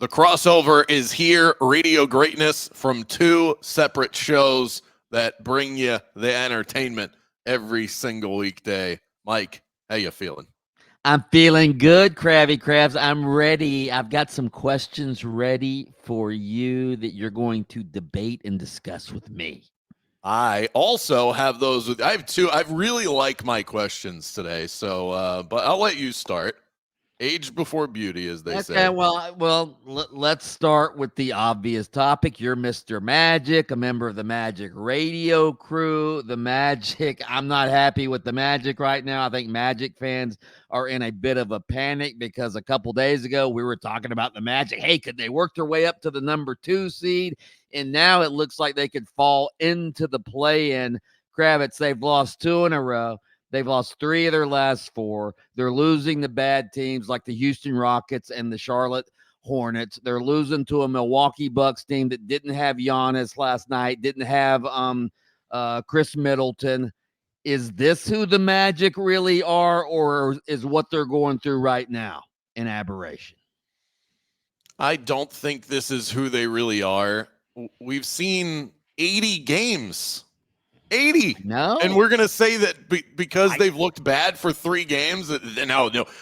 The crossover is here. Radio greatness from two separate shows that bring you the entertainment every single weekday. Mike, how you feeling? I'm feeling good, Krabby Krabs. I'm ready. I've got some questions ready for you that you're going to debate and discuss with me. I also have those. I have two. I really like my questions today. So, but I'll let you start. Age before beauty, as they say. Well, let's start with the obvious topic. You're Mr. Magic, a member of the Magic radio crew. The Magic, I'm not happy with the Magic right now. I think Magic fans are in a bit of a panic because a couple days ago we were talking about the Magic. Hey, could they work their way up to the number 2 seed? And now it looks like they could fall into the play-in. Kravitz, they've lost 2 in a row. They've lost 3 of their last 4. They're losing to bad teams like the Houston Rockets and the Charlotte Hornets. They're losing to a Milwaukee Bucks team that didn't have Giannis last night, didn't have Chris Middleton. Is this who the Magic really are, or is what they're going through right now an aberration? I don't think this is who they really are. We've seen 80 games. 80. No. And we're going to say that because they've looked bad for 3 games.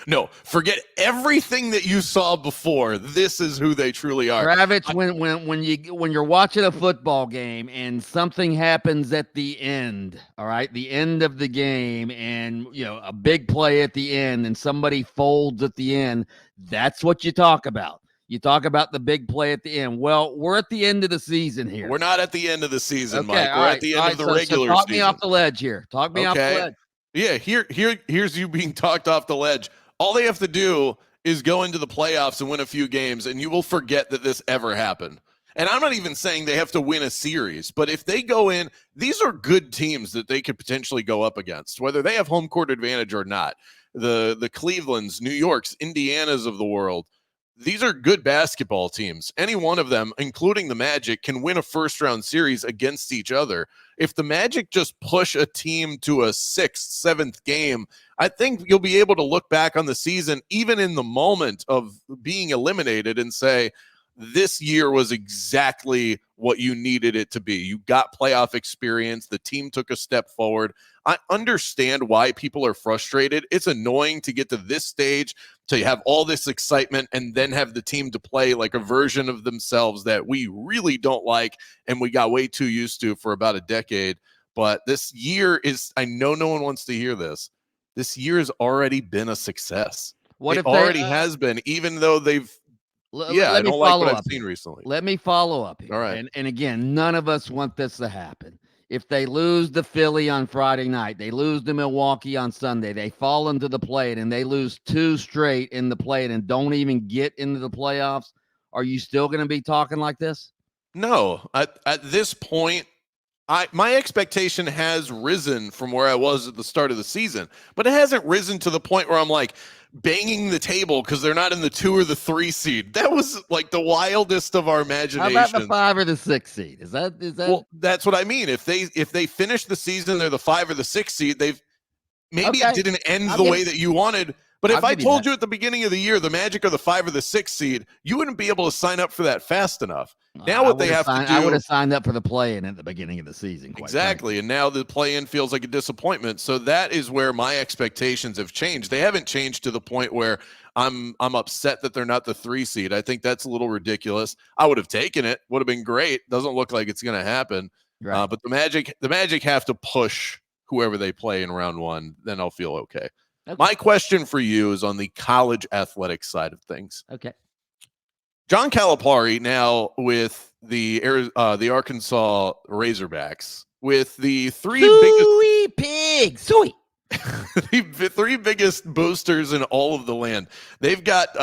No. Forget everything that you saw before. This is who they truly are. Kravitz, when you're watching a football game and something happens at the end, all right, the end of the game, and a big play at the end and somebody folds at the end, that's what you talk about. You talk about the big play at the end. Well, we're at the end of the season here. We're not at the end of the season, okay, Mike. We're at the end of the regular so talk season. Me off the ledge here. Talk me off the ledge. Yeah, here's you being talked off the ledge. All they have to do is go into the playoffs and win a few games, and you will forget that this ever happened. And I'm not even saying they have to win a series, but if they go in, these are good teams that they could potentially go up against, whether they have home court advantage or not. The Clevelands, New Yorks, Indianas of the world. These are good basketball teams. Any one of them, including the Magic, can win a first-round series against each other. If the Magic just push a team to a 6th, 7th game, I think you'll be able to look back on the season, even in the moment of being eliminated, and say, this year was exactly what you needed it to be. You got playoff experience. The team took a step forward. I understand why people are frustrated. It's annoying to get to this stage, to have all this excitement, and then have the team to play like a version of themselves that we really don't like and we got way too used to for about a decade. But this year is, I know no one wants to hear this. This year has already been a success. It already has been, even though they've I don't like what I've seen recently. Let me follow up here. All right. And again, none of us want this to happen. If they lose to Philly on Friday night, they lose to Milwaukee on Sunday, they fall into the play-in and they lose 2 straight in the play-in and don't even get into the playoffs, are you still going to be talking like this? No. At this point, my expectation has risen from where I was at the start of the season, but it hasn't risen to the point where I'm like banging the table because they're not in the 2 or the 3 seed. That was like the wildest of our imagination. How about the 5 or the 6 seed? Is that? Well, that's what I mean. If they finish the season, they're the 5 or the 6 seed. It didn't end the way that you wanted. But if I told you at the beginning of the year the Magic are the 5 or the 6 seed, you wouldn't be able to sign up for that fast enough. Now what they have to do, I would have signed up for the play-in at the beginning of the season. Exactly, and now the play-in feels like a disappointment. So that is where my expectations have changed. They haven't changed to the point where I'm upset that they're not the 3 seed. I think that's a little ridiculous. I would have taken it. Would have been great. Doesn't look like it's going to happen. Right. But the Magic have to push whoever they play in round 1. Then I'll feel okay. My question for you is on the college athletics side of things. Okay. John Calipari now with the Arkansas Razorbacks with the 3 the 3 biggest boosters in all of the land. They've got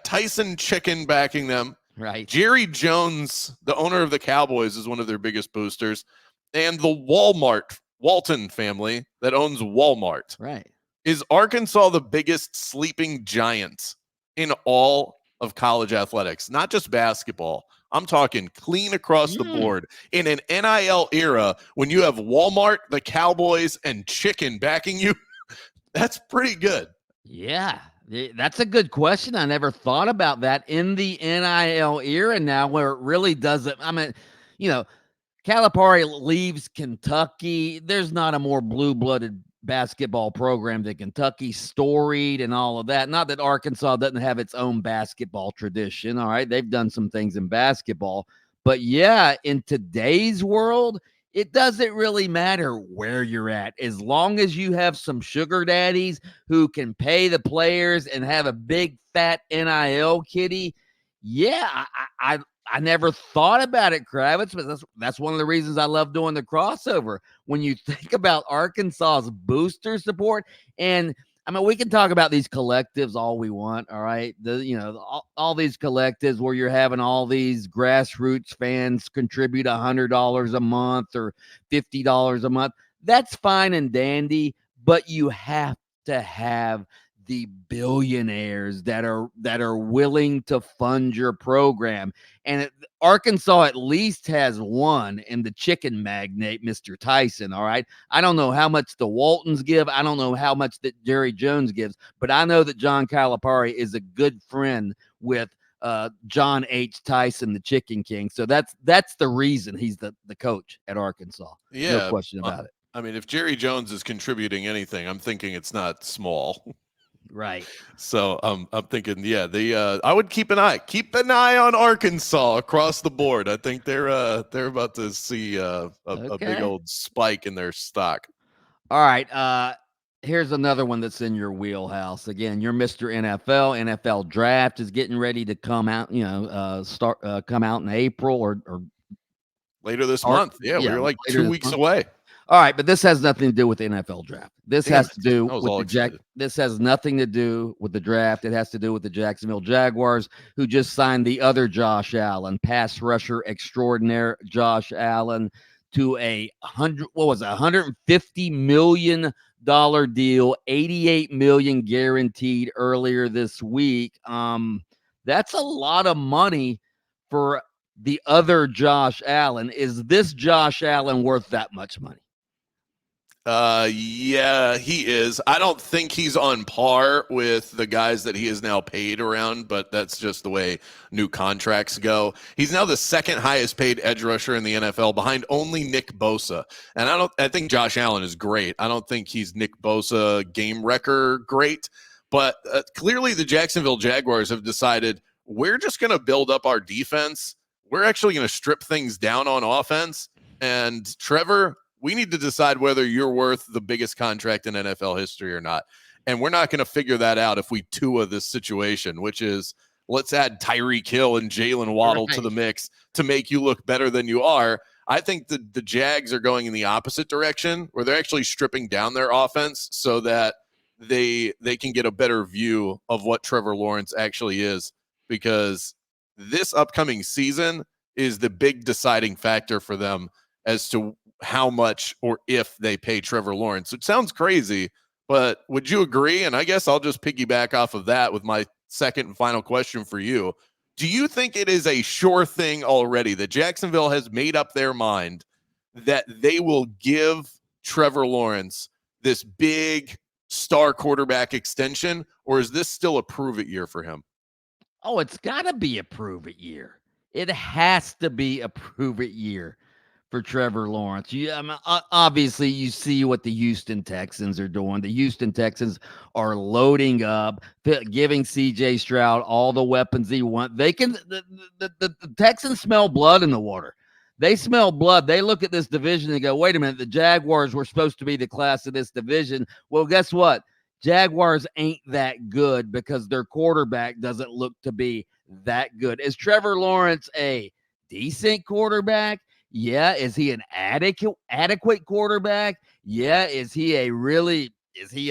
Tyson Chicken backing them. Right. Jerry Jones, the owner of the Cowboys, is one of their biggest boosters, and the Walton family that owns Walmart. Right. Is Arkansas the biggest sleeping giant in all of college athletics? Not just basketball. I'm talking clean across the board. In an NIL era, when you have Walmart, the Cowboys, and Chicken backing you, that's pretty good. Yeah, That's a good question. I never thought about that in the NIL era now, where it really doesn't. I mean, you know, Calipari leaves Kentucky. There's not a more blue-blooded basketball program than Kentucky, storied and all of that. Not that Arkansas doesn't have its own basketball tradition. All right, they've done some things in basketball, but yeah, in today's world, it doesn't really matter where you're at as long as you have some sugar daddies who can pay the players and have a big fat NIL kitty. Yeah, I never thought about it, Kravitz, but that's one of the reasons I love doing the crossover. When you think about Arkansas's booster support, and I mean, we can talk about these collectives all we want, all right? All these collectives where you're having all these grassroots fans contribute $100 a month or $50 a month. That's fine and dandy, but you have to have the billionaires that are willing to fund your program. And Arkansas at least has one in the chicken magnate, Mr. Tyson. All right. I don't know how much the Waltons give. I don't know how much that Jerry Jones gives, but I know that John Calipari is a good friend with John H. Tyson, the Chicken King. So that's the reason he's the coach at Arkansas. Yeah. No question about it. I mean, if Jerry Jones is contributing anything, I'm thinking it's not small. Right. So I'm thinking, yeah, I would keep an eye on Arkansas across the board. I think they're about to see a big old spike in their stock. All right. Here's another one that's in your wheelhouse. Again, you're Mr. NFL. NFL draft is getting ready to come out. Come out in April or later this month. Yeah, we're like 2 weeks away. All right, but this has nothing to do with the NFL draft. This has to do with This has nothing to do with the draft. It has to do with the Jacksonville Jaguars, who just signed the other Josh Allen, pass rusher extraordinaire Josh Allen, to a $150 million deal, $88 million guaranteed earlier this week. That's a lot of money for the other Josh Allen. Is this Josh Allen worth that much money? Yeah, he is. I don't think he's on par with the guys that he is now paid around, but that's just the way new contracts go. He's now the second highest paid edge rusher in the NFL, behind only Nick Bosa. And I think Josh Allen is great. I don't think he's Nick Bosa game wrecker great, but clearly the Jacksonville Jaguars have decided we're just going to build up our defense. We're actually going to strip things down on offense. And Trevor, we need to decide whether you're worth the biggest contract in NFL history or not. And we're not going to figure that out if we Tua this situation, which is let's add Tyreek Hill and Jalen Waddle to the mix to make you look better than you are. I think the Jags are going in the opposite direction, where they're actually stripping down their offense so that they can get a better view of what Trevor Lawrence actually is, because this upcoming season is the big deciding factor for them as to how much or if they pay Trevor Lawrence. It sounds crazy, but would you agree? And I guess I'll just piggyback off of that with my second and final question for you. Do you think it is a sure thing already that Jacksonville has made up their mind that they will give Trevor Lawrence this big star quarterback extension, or is this still a prove-it year for him? Oh, it's got to be a prove-it year. It has to be a prove-it year for Trevor Lawrence. Obviously, you see what the Houston Texans are doing. The Houston Texans are loading up, giving C.J. Stroud all the weapons he wants. They can. The Texans smell blood in the water. They smell blood. They look at this division and go, "Wait a minute, the Jaguars were supposed to be the class of this division." Well, guess what? Jaguars ain't that good because their quarterback doesn't look to be that good. Is Trevor Lawrence a decent quarterback? Yeah. Is he an adequate quarterback? Yeah. Is he a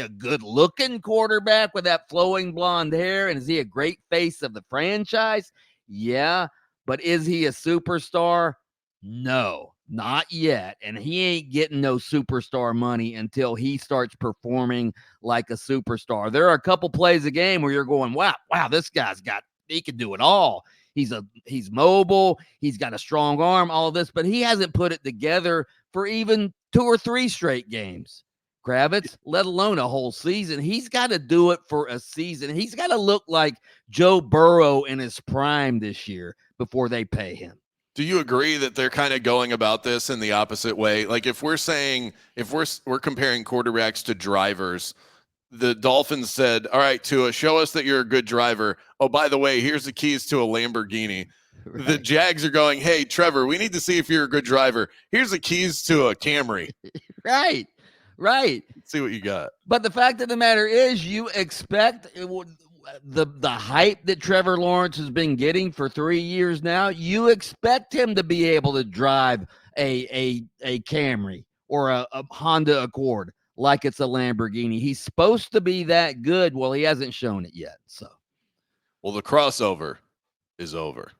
good looking quarterback with that flowing blonde hair? And is he a great face of the franchise? Yeah. But is he a superstar? No, not yet. And he ain't getting no superstar money until he starts performing like a superstar. There are a couple plays a game where you're going, wow, this guy's he can do it all. He's mobile. He's got a strong arm, all of this, but he hasn't put it together for even 2 or 3 straight games. Kravitz, let alone a whole season. He's got to do it for a season. He's got to look like Joe Burrow in his prime this year before they pay him. Do you agree that they're kind of going about this in the opposite way? Like if we're comparing quarterbacks to drivers, the Dolphins said, all right, Tua, show us that you're a good driver. Oh, by the way, here's the keys to a Lamborghini. Right. The Jags are going, hey, Trevor, we need to see if you're a good driver. Here's the keys to a Camry. Right. Let's see what you got. But the fact of the matter is, you expect the hype that Trevor Lawrence has been getting for 3 years now. You expect him to be able to drive a Camry or a Honda Accord like it's a Lamborghini. He's supposed to be that good. Well, he hasn't shown it yet. So, well, the crossover is over.